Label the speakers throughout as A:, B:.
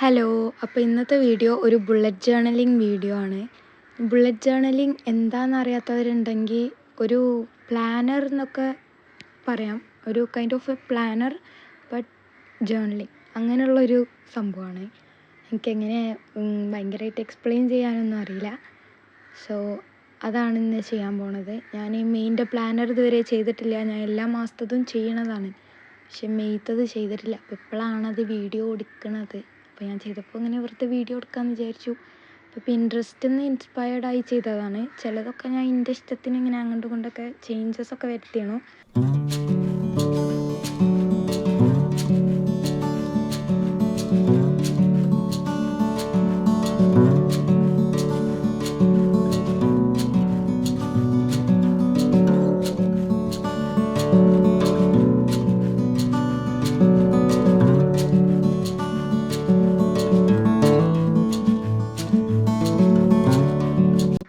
A: Hello. അപ്പോൾ ഇന്നത്തെ video ഒരു ബുള്ളറ്റ് ജേർണലിംഗ് വീഡിയോ ആണ്. ബുള്ളറ്റ് ജേർണലിംഗ് എന്താണെന്നറിയാത്തവരുണ്ടെങ്കിൽ ഒരു പ്ലാനർ എന്നൊക്കെ പറയാം. ഒരു kind of a planner but journaling അങ്ങനെയുള്ളൊരു സംഭവമാണ്. എനിക്കെങ്ങനെ ഭയങ്കരമായിട്ട് എക്സ്പ്ലെയിൻ ചെയ്യാനൊന്നും അറിയില്ല. സോ അതാണ് ഇന്ന് ചെയ്യാൻ പോണത്. ഞാൻ ഈ മെയിൻ്റെ പ്ലാനർ ഇതുവരെ ചെയ്തിട്ടില്ല. ഞാൻ എല്ലാ മാസത്തതും ചെയ്യണതാണ്, പക്ഷെ മെയ്ത്തത് ചെയ്തിട്ടില്ല. അപ്പോൾ ഇപ്പോഴാണത് വീഡിയോ എടുക്കണത്. അപ്പോൾ ഞാൻ ചെയ്തപ്പോൾ ഇങ്ങനെ വെറുതെ വീഡിയോ എടുക്കാമെന്ന് വിചാരിച്ചു. അപ്പോൾ പിൻട്രസ്റ്റിൽ നിന്ന് ഇൻസ്പയർഡായി ചെയ്തതാണ്. ചിലതൊക്കെ ഞാൻ എൻ്റെ ഇഷ്ടത്തിന് ഇങ്ങനെ അങ്ങോട്ടും ഇങ്ങോട്ടൊക്കെ ചേഞ്ചസ് ഒക്കെ വരുത്തിയാണ്.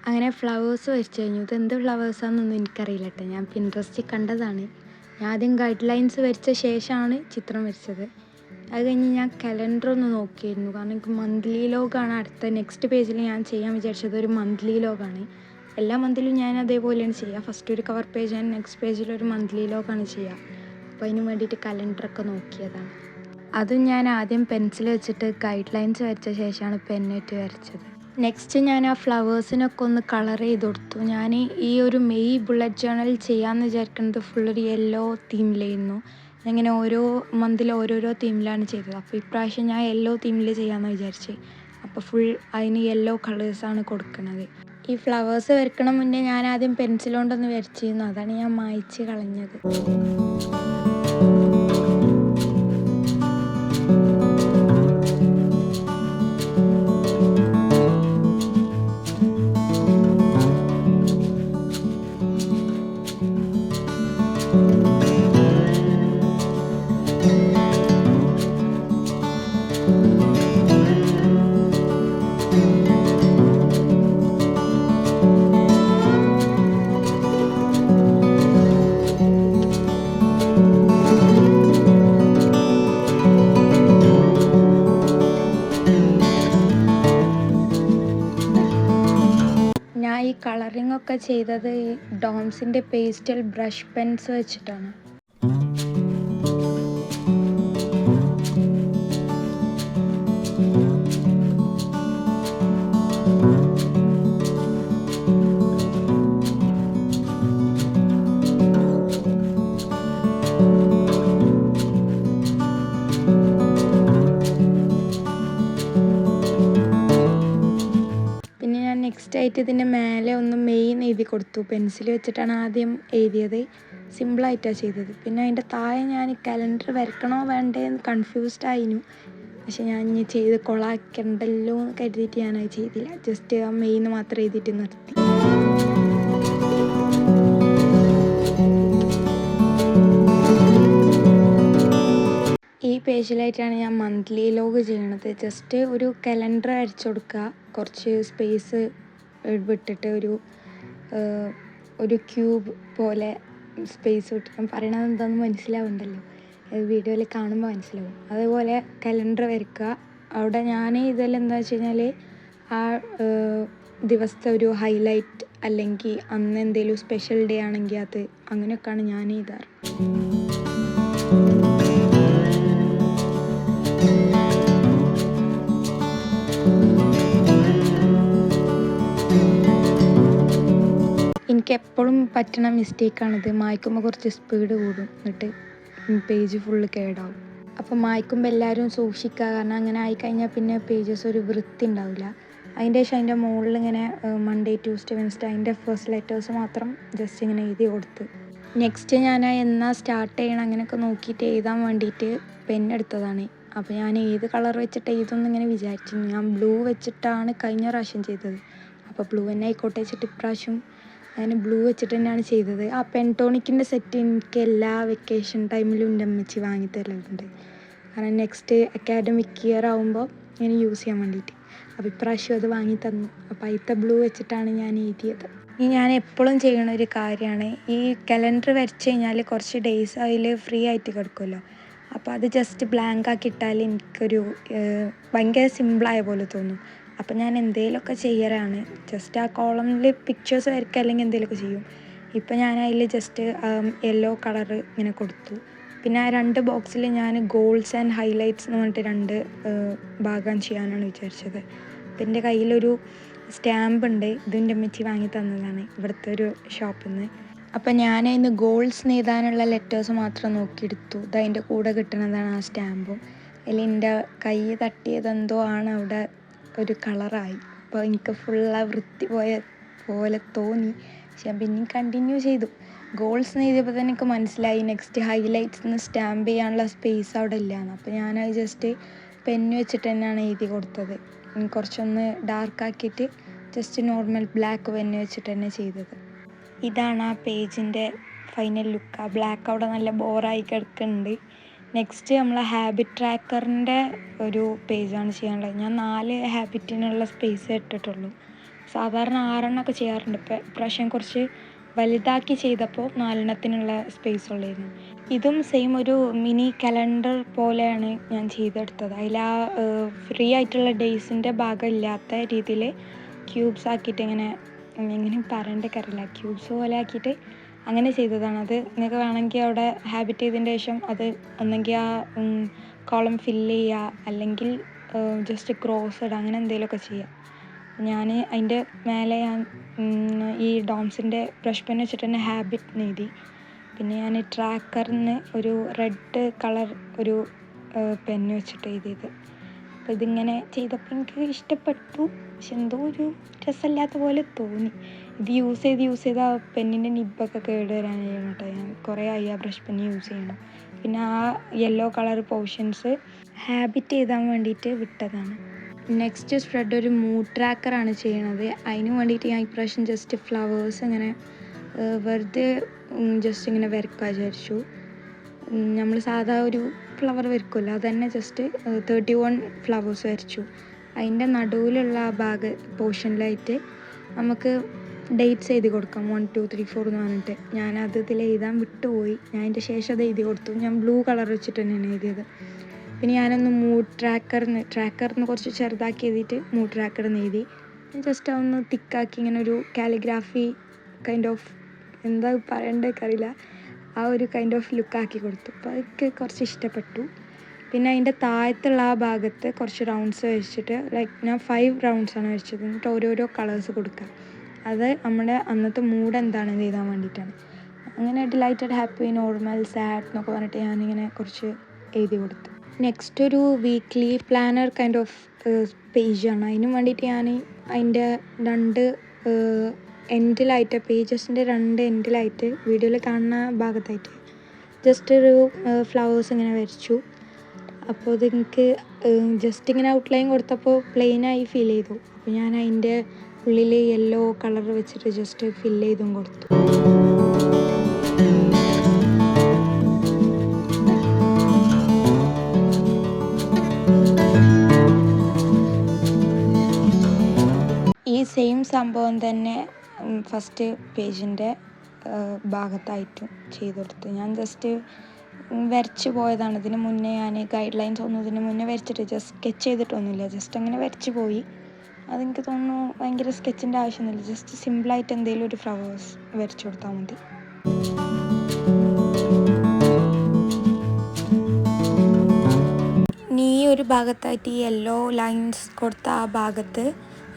A: അങ്ങനെ ഫ്ലവേഴ്സ് വരച്ച് കഴിഞ്ഞു. ഇതെന്ത് ഫ്ലവേഴ്സാണെന്നൊന്നും എനിക്കറിയില്ല കേട്ടോ. ഞാൻ പിൻട്രസ്റ്റിൽ കണ്ടതാണ്. ഞാൻ ആദ്യം ഗൈഡ് ലൈൻസ് വരച്ച ശേഷമാണ് ചിത്രം വരച്ചത്. അത് കഴിഞ്ഞ് ഞാൻ കലണ്ടർ ഒന്ന് നോക്കിയിരുന്നു. കാരണം എനിക്ക് മന്ത്ലി ലോഗാണ് അടുത്ത നെക്സ്റ്റ് പേജിൽ ഞാൻ ചെയ്യാൻ വിചാരിച്ചത്. ഒരു മന്ത്ലി ലോഗാണ്. എല്ലാ മന്തിലും ഞാൻ അതേപോലെയാണ് ചെയ്യുക. ഫസ്റ്റ് ഒരു കവർ പേജ് ആൻഡ് നെക്സ്റ്റ് പേജിൽ ഒരു മന്ത്ലി ലോഗാണ് ചെയ്യുക. അപ്പോൾ അതിന് വേണ്ടിയിട്ട് കലണ്ടറൊക്കെ നോക്കിയതാണ്. അതും ഞാൻ ആദ്യം പെൻസിൽ വെച്ചിട്ട് ഗൈഡ് ലൈൻസ് വരച്ച ശേഷമാണ് പെന്നിട്ട് വരച്ചത്. നെക്സ്റ്റ് ഞാൻ ആ ഫ്ലവേഴ്സിനൊക്കെ ഒന്ന് കളർ ചെയ്ത് കൊടുത്തു. ഞാൻ ഈ ഒരു മെയ് ബുള്ളറ്റ് ജേർണൽ ചെയ്യാമെന്ന് വിചാരിക്കുന്നത് ഫുള്ളൊരു യെല്ലോ തീമിലായിരുന്നു. അങ്ങനെ ഓരോ മന്തിൽ ഓരോരോ തീമിലാണ് ചെയ്തത്. അപ്പോൾ ഇപ്രാവശ്യം ഞാൻ യെല്ലോ തീമിൽ ചെയ്യാമെന്ന് വിചാരിച്ചു. അപ്പോൾ ഫുൾ അതിന് യെല്ലോ കളേഴ്സാണ് കൊടുക്കുന്നത്. ഈ ഫ്ലവേഴ്സ് വരയ്ക്കണ മുന്നേ ഞാൻ ആദ്യം പെൻസിൽ കൊണ്ടൊന്ന് വരച്ചിരുന്നു. അതാണ് ഞാൻ മായ്ച്ച് കളഞ്ഞത്. ഞാൻ ഈ കളറിംഗ് ഒക്കെ ചെയ്തത് ഈ ഡോംസിൻ്റെ പേസ്റ്റൽ ബ്രഷ് പെൻസ് വെച്ചിട്ടാണ്. നെക്സ്റ്റ് ആയിട്ട് ഇതിൻ്റെ മേലെ ഒന്ന് മെയിൻ എഴുതി കൊടുത്തു. പെൻസിൽ വെച്ചിട്ടാണ് ആദ്യം എഴുതിയത്. സിമ്പിളായിട്ടാണ് ചെയ്തത്. പിന്നെ അതിൻ്റെ താഴെ ഞാൻ കലണ്ടർ വരക്കണോ വേണ്ടേ എന്ന് കൺഫ്യൂസ്ഡ് ആയിരുന്നു. പക്ഷെ ഞാൻ ഇനി ചെയ്ത് കൊളാക്കണ്ടല്ലോ എന്ന് കരുതിയിട്ട് ഞാനത് ചെയ്തില്ല. ജസ്റ്റ് ആ മെയിൻ മാത്രം എഴുതിയിട്ട് നിർത്തി. ഈ പേജിലായിട്ടാണ് ഞാൻ മന്ത്ലി ലോഗ് ചെയ്യണത്. ജസ്റ്റ് ഒരു കലണ്ടർ അടിച്ചു കൊടുക്കുക, കുറച്ച് സ്പേസ് വിട്ടിട്ട് ഒരു ക്യൂബ് പോലെ സ്പേസ് വിട്ട്. ഞാൻ പറയണത് എന്താണെന്ന് മനസ്സിലാവുന്നുണ്ടല്ലോ, വീഡിയോയിൽ കാണുമ്പോൾ മനസ്സിലാവും. അതേപോലെ കലണ്ടർ വരയ്ക്കുക. അവിടെ ഞാൻ ഇതെല്ലാം എന്താ വെച്ച് കഴിഞ്ഞാൽ ആ ദിവസത്തെ ഒരു ഹൈലൈറ്റ് അല്ലെങ്കിൽ അന്ന് എന്തെങ്കിലും സ്പെഷ്യൽ ഡേ ആണെങ്കിൽ അത് അങ്ങനെയൊക്കെയാണ് ഞാൻ എഴുതാറ്. എനിക്ക് എപ്പോഴും പറ്റണ മിസ്റ്റേക്കാണിത്. മായ്ക്കുമ്പോൾ കുറച്ച് സ്പീഡ് കൂടും, എന്നിട്ട് പേജ് ഫുള്ള് കേടാവും. അപ്പോൾ മായ്ക്കുമ്പോൾ എല്ലാവരും സൂക്ഷിക്കുക. കാരണം അങ്ങനെ ആയിക്കഴിഞ്ഞാൽ പിന്നെ പേജസ് ഒരു വൃത്തി ഉണ്ടാവില്ല. അതിൻ്റെ ശേഷം അതിൻ്റെ മുകളിൽ ഇങ്ങനെ മൺഡേ ട്യൂസ്ഡേ വെൻസ്ഡേ അതിൻ്റെ ഫസ്റ്റ് ലെറ്റേഴ്സ് മാത്രം ജസ്റ്റ് ഇങ്ങനെ എഴുതി കൊടുത്ത്. നെക്സ്റ്റ് ഞാൻ എന്നാ സ്റ്റാർട്ട് ചെയ്യണം അങ്ങനെയൊക്കെ നോക്കിയിട്ട് എഴുതാൻ വേണ്ടിയിട്ട് പെന്നെടുത്തതാണ്. അപ്പോൾ ഞാൻ ഏത് കളർ വെച്ചിട്ട് എഴുതുമെന്ന് ഇങ്ങനെ വിചാരിച്ചിരുന്നു. ഞാൻ ബ്ലൂ വെച്ചിട്ടാണ് കഴിഞ്ഞ പ്രാവശ്യം ചെയ്തത്. അപ്പോൾ ബ്ലൂ തന്നെ ആയിക്കോട്ടെ വെച്ചിട്ട് ഇപ്രാവശ്യം അങ്ങനെ ബ്ലൂ വെച്ചിട്ട് തന്നെയാണ് ചെയ്തത്. ആ പെൻടോണിക്കിൻ്റെ സെറ്റ് എനിക്ക് എല്ലാ വെക്കേഷൻ ടൈമിലും എൻ്റെ അമ്മച്ചി വാങ്ങി തരലുണ്ട്. കാരണം നെക്സ്റ്റ് അക്കാഡമിക് ഇയർ ആകുമ്പോൾ ഇങ്ങനെ യൂസ് ചെയ്യാൻ വേണ്ടിയിട്ട്. അപ്പോൾ ഇപ്രാവശ്യം അത് വാങ്ങി തന്നു. അപ്പോൾ അതിലത്തെ ബ്ലൂ വെച്ചിട്ടാണ് ഞാൻ എഴുതിയത്. ഇനി ഞാൻ എപ്പോഴും ചെയ്യണ ഒരു കാര്യമാണ്, ഈ കലണ്ടർ വരച്ച് കഴിഞ്ഞാൽ കുറച്ച് ഡേയ്സ് അതിൽ ഫ്രീ ആയിട്ട് കിടക്കുമല്ലോ. അപ്പോൾ അത് ജസ്റ്റ് ബ്ലാങ്ക് ആക്കി ഇട്ടാൽ എനിക്കൊരു ഭയങ്കര സിമ്പിളായ പോലെ തോന്നും. അപ്പോൾ ഞാൻ എന്തെങ്കിലുമൊക്കെ ചെയ്യലാണ്, ജസ്റ്റ് ആ കോളമിൽ പിക്ചേഴ്സ് വരയ്ക്കുക അല്ലെങ്കിൽ എന്തെങ്കിലുമൊക്കെ ചെയ്യും. ഇപ്പോൾ ഞാൻ അതിൽ ജസ്റ്റ് യെല്ലോ കളർ ഇങ്ങനെ കൊടുത്തു. പിന്നെ ആ 2 ബോക്സിൽ ഞാൻ ഗോൾസ് ആൻഡ് ഹൈലൈറ്റ്സ് എന്ന് പറഞ്ഞിട്ട് 2 ഭാഗം ചെയ്യാനാണ് വിചാരിച്ചത്. അപ്പം എൻ്റെ കയ്യിലൊരു സ്റ്റാമ്പ് ഉണ്ട്, ഇതിൻ്റെ അമ്മച്ചി വാങ്ങി തന്നതാണ് ഇവിടുത്തെ ഒരു ഷോപ്പിൽ നിന്ന്. അപ്പം ഞാൻ അതിന് ഗോൾസ് എഴുതാനുള്ള ലെറ്റേഴ്സ് മാത്രം നോക്കിയെടുത്തു. അതിൻ്റെ കൂടെ കിട്ടുന്നതാണ് ആ സ്റ്റാമ്പും. അതിൽ എൻ്റെ കൈ തട്ടിയതെന്തോ ആണ് അവിടെ ഒരു കളറായി. അപ്പോൾ എനിക്ക് ഫുള്ള് വൃത്തി പോയ പോലെ തോന്നി. പക്ഷെ പിന്നെയും കണ്ടിന്യൂ ചെയ്തു. ഗോൾസ് എഴുതിയപ്പോൾ തന്നെ എനിക്ക് മനസ്സിലായി നെക്സ്റ്റ് ഹൈലൈറ്റ്സ് സ്റ്റാമ്പ് ചെയ്യാനുള്ള സ്പേസ് അവിടെ ഇല്ലയെന്ന്. അപ്പോൾ ഞാനത് ജസ്റ്റ് പെന്ന് വെച്ചിട്ട് തന്നെയാണ് എഴുതി കൊടുത്തത്. കുറച്ചൊന്ന് ഡാർക്കാക്കിയിട്ട് ജസ്റ്റ് നോർമൽ ബ്ലാക്ക് പെന്ന് വെച്ചിട്ട് തന്നെ ചെയ്തത്. ഇതാണ് ആ പേജിൻ്റെ ഫൈനൽ ലുക്ക്. ആ ബ്ലാക്ക് അവിടെ നല്ല ബോറായി കിടക്കുന്നുണ്ട്. നെക്സ്റ്റ് നമ്മൾ ഹാബിറ്റ് ട്രാക്കറിൻ്റെ ഒരു പേജാണ് ചെയ്യാനുള്ളത്. ഞാൻ 4 ഹാബിറ്റിനുള്ള സ്പേസ് ഇട്ടിട്ടുള്ളൂ. സാധാരണ 6 ചെയ്യാറുണ്ട്. ഇപ്രാവശ്യം കുറച്ച് വലുതാക്കി ചെയ്തപ്പോൾ 4 സ്പേസ് ഉള്ളായിരുന്നു. ഇതും സെയിം ഒരു മിനി കലണ്ടർ പോലെയാണ് ഞാൻ ചെയ്തെടുത്തത്. അതിൽ ആ ഫ്രീ ആയിട്ടുള്ള ഡേയ്സിൻ്റെ ഭാഗം ഇല്ലാത്ത രീതിയിൽ ക്യൂബ്സ് ആക്കിയിട്ട് എങ്ങനെ പറയേണ്ടതൊക്കെ അറിയില്ല, ക്യൂബ്സ് പോലെ ആക്കിയിട്ട് അങ്ങനെ ചെയ്തതാണ്. അത് നിങ്ങൾക്ക് വേണമെങ്കിൽ അവിടെ ഹാബിറ്റ് ചെയ്തതിന് ശേഷം അത് ഒന്നെങ്കിൽ ആ കോളം ഫില്ല് ചെയ്യുക, അല്ലെങ്കിൽ ജസ്റ്റ് ക്രോസ് ഇടുക, അങ്ങനെ എന്തെങ്കിലുമൊക്കെ ചെയ്യാം. ഞാൻ അതിൻ്റെ മേലെ ഞാൻ ഈ ഡോംസിൻ്റെ ബ്രഷ് പെൻ വെച്ചിട്ട് തന്നെ ഹാബിറ്റ് എഴുതി. പിന്നെ ഞാൻ ട്രാക്കറിന് ഒരു റെഡ് കളർ ഒരു പെന്ന് വെച്ചിട്ട് എഴുതിയത്. അപ്പോൾ ഇതിങ്ങനെ ചെയ്തപ്പോൾ എനിക്ക് ഇഷ്ടപ്പെട്ടു. പക്ഷെ എന്തോ ഒരു രസമില്ലാത്ത പോലെ തോന്നി. ഇത് യൂസ് ചെയ്ത് ആ പെന്നിൻ്റെ നിബ്ബൊക്കെ കേട് വരാനായി കേട്ടോ. ഞാൻ കുറേ ആയി ആ ബ്രഷ് പെന്ന് യൂസ് ചെയ്യണം. പിന്നെ ആ യെല്ലോ കളർ പോർഷൻസ് ഹാബിറ്റ് ചെയ്താൻ വേണ്ടിയിട്ട് വിട്ടതാണ്. നെക്സ്റ്റ് സ്പ്രെഡ് ഒരു മൂഡ് ട്രാക്കറാണ് ചെയ്യണത്. അതിന് വേണ്ടിയിട്ട് ഞാൻ ഇപ്രാവശ്യം ജസ്റ്റ് ഫ്ലവേഴ്സ് ഇങ്ങനെ വെറുതെ ജസ്റ്റ് ഇങ്ങനെ വരയ്ക്കാൻ വിചാരിച്ചു. നമ്മൾ സാധാ ഒരു ഫ്ലവർ വരയ്ക്കുമല്ലോ, അത് തന്നെ ജസ്റ്റ് 31 ഫ്ലവേഴ്സ് വരച്ചു. അതിൻ്റെ നടുവിലുള്ള ആ പോർഷനിലായിട്ട് നമുക്ക് ഡേറ്റ്സ് എഴുതി കൊടുക്കാം, 1 2 3 4 എന്ന് പറഞ്ഞിട്ട്. ഞാനത് ഇതിൽ എഴുതാൻ വിട്ടുപോയി. ഞാൻ അതിൻ്റെ ശേഷം അത് എഴുതി കൊടുത്തു. ഞാൻ ബ്ലൂ കളർ വെച്ചിട്ട് തന്നെയാണ് എഴുതിയത്. പിന്നെ ഞാനൊന്ന് മൂഡ് ട്രാക്കറിന് കുറച്ച് ചെറുതാക്കി എഴുതിയിട്ട് മൂഡ് ട്രാക്കറിന് എഴുതി. ജസ്റ്റ് അതൊന്ന് തിക്കാക്കി ഇങ്ങനെ ഒരു കാലിഗ്രാഫി കൈൻഡ് ഓഫ്, എന്താ പറയേണ്ടതൊക്കെ അറിയില്ല, ആ ഒരു കൈൻഡ് ഓഫ് ലുക്കാക്കി കൊടുത്തു. അപ്പോൾ അതൊക്കെ കുറച്ച് ഇഷ്ടപ്പെട്ടു. പിന്നെ അതിൻ്റെ താഴത്തുള്ള ആ ഭാഗത്ത് കുറച്ച് റൗണ്ട്സ് വെച്ചിട്ട് ഞാൻ 5 റൗണ്ട്സാണ് വെച്ചത്. എന്നിട്ട് ഓരോരോ കളേഴ്സ് കൊടുക്കുക. അത് നമ്മുടെ അന്നത്തെ മൂഡ് എന്താണെന്ന് എഴുതാൻ വേണ്ടിയിട്ടാണ്. അങ്ങനെ ഡിലൈറ്റഡ്, ഹാപ്പി, നോർമൽ, സാഡ് എന്നൊക്കെ പറഞ്ഞിട്ട് ഞാനിങ്ങനെ കുറച്ച് എഴുതി കൊടുത്തു. നെക്സ്റ്റ് ഒരു വീക്ക്ലി പ്ലാനർ കൈൻഡ് ഓഫ് പേജാണ്. അതിന് വേണ്ടിയിട്ട് ഞാൻ അതിൻ്റെ 2 എൻഡിലായിട്ട്, പേജസിൻ്റെ 2 എൻഡിലായിട്ട് വീഡിയോയിൽ കാണുന്ന ഭാഗത്തായിട്ട് ജസ്റ്റ് ഒരു ഫ്ലവേഴ്സ് ഇങ്ങനെ വരച്ചു. അപ്പോൾ അതെനിക്ക് ജസ്റ്റ് ഇങ്ങനെ ഔട്ട്ലൈൻ കൊടുത്തപ്പോൾ പ്ലെയിനായി ഫീൽ ചെയ്തു. അപ്പോൾ ഞാൻ അതിൻ്റെ ഉള്ളിൽ യെല്ലോ കളർ വെച്ചിട്ട് ജസ്റ്റ് ഫില്ല് ചെയ്തും കൊടുത്തു. ഈ സെയിം സംഭവം തന്നെ ഫസ്റ്റ് പേജിൻ്റെ ഭാഗത്തായിട്ടും ചെയ്ത് കൊടുത്തു. ഞാൻ ജസ്റ്റ് വരച്ച് പോയതാണ്. ഇതിന് മുന്നേ ഞാൻ ഗൈഡ് ലൈൻസ് ഒന്നും ഇതിന് മുന്നേ വരച്ചിട്ട് ജസ്റ്റ് സ്കെച്ച് ചെയ്തിട്ടൊന്നുമില്ല, ജസ്റ്റ് അങ്ങനെ വരച്ച് പോയി. അതെനിക്ക് തോന്നുന്നു ഭയങ്കര സ്കെച്ചിൻ്റെ ആവശ്യമൊന്നുമില്ല, ജസ്റ്റ് സിമ്പിളായിട്ട് എന്തെങ്കിലും ഒരു ഫ്ലവേഴ്സ് വരച്ചു കൊടുത്താൽ മതി. ഇനി ഈ ഒരു ഭാഗത്തായിട്ട് ഈ യെല്ലോ ലൈൻസ് കൊടുത്ത ആ ഭാഗത്ത്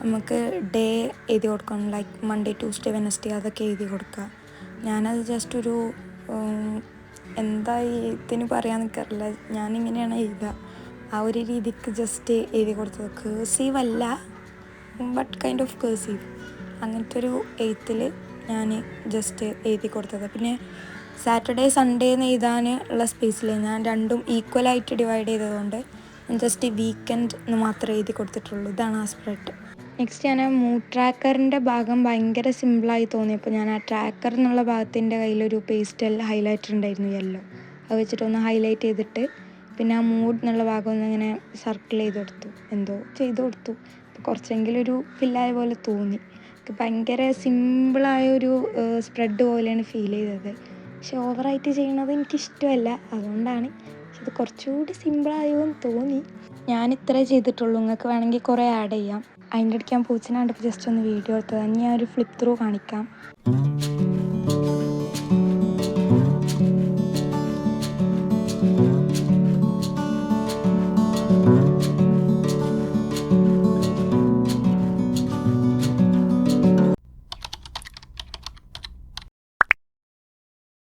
A: നമുക്ക് ഡേ എഴുതി കൊടുക്കണം, ലൈക്ക് മൺഡേ, ട്യൂസ്ഡേ, വെനസ്ഡേ അതൊക്കെ എഴുതി കൊടുക്കുക. ഞാനത് ജസ്റ്റ് ഒരു എന്താ ഇതിന് പറയാൻ നിൽക്കാറില്ല, ഞാനിങ്ങനെയാണ് എഴുതുക. ആ ഒരു രീതിക്ക് ജസ്റ്റ് എഴുതി കൊടുത്തത്. കേഴ്സീവ് അല്ല, ബട്ട് കൈൻഡ് ഓഫ് കേഴ്സീവ്, അങ്ങനത്തെ ഒരു എഴുത്തിൽ ഞാൻ ജസ്റ്റ് എഴുതി കൊടുത്തത്. പിന്നെ സാറ്റർഡേ സൺഡേ എന്ന് എഴുതാനുള്ള സ്പേസിൽ ഞാൻ രണ്ടും ഈക്വലായിട്ട് ഡിവൈഡ് ചെയ്തതുകൊണ്ട് ഞാൻ ജസ്റ്റ് വീക്കെൻഡ് എന്ന് മാത്രമേ എഴുതി കൊടുത്തിട്ടുള്ളൂ. ഇതാണ് ആ സ്പ്രെഡ്. നെക്സ്റ്റ് ഞാൻ മൂഡ് ട്രാക്കറിൻ്റെ ഭാഗം ഭയങ്കര സിമ്പിളായി തോന്നിയപ്പോൾ ഞാൻ ആ ട്രാക്കർ എന്നുള്ള ഭാഗത്തിൻ്റെ കയ്യിലൊരു പേസ്റ്റൽ ഹൈലൈറ്റർ ഉണ്ടായിരുന്നു, യെല്ലോ. അത് വെച്ചിട്ടൊന്ന് ഹൈലൈറ്റ് ചെയ്തിട്ട് പിന്നെ ആ മൂഡ് എന്നുള്ള ഭാഗം ഒന്ന് ഇങ്ങനെ സർക്കിൾ ചെയ്ത് കൊടുത്തു, എന്തോ ചെയ്ത് കൊടുത്തു. അപ്പോൾ കുറച്ചെങ്കിലും ഒരു ഫില്ലായ പോലെ തോന്നി. ഭയങ്കര സിമ്പിളായൊരു സ്പ്രെഡ് പോലെയാണ് ഫീൽ ചെയ്തത്. പക്ഷെ ഓവറായിട്ട് ചെയ്യണത് എനിക്കിഷ്ടമല്ല, അതുകൊണ്ടാണ്. പക്ഷെ ഇത് കുറച്ചുകൂടി സിമ്പിളായോ എന്ന് തോന്നി. ഞാൻ ഇത്രേ ചെയ്തിട്ടുള്ളൂ, നിങ്ങൾക്ക് വേണമെങ്കിൽ കുറേ ആഡ് ചെയ്യാം. അതിൻ്റെ ഇടയ്ക്ക് ഞാൻ പൂച്ചനെ കണ്ടപ്പോൾ ജസ്റ്റ് ഒന്ന് വീഡിയോ എടുത്തതാണ്. ഞാൻ ഒരു ഫ്ലിപ്പ് ത്രൂ കാണിക്കാം.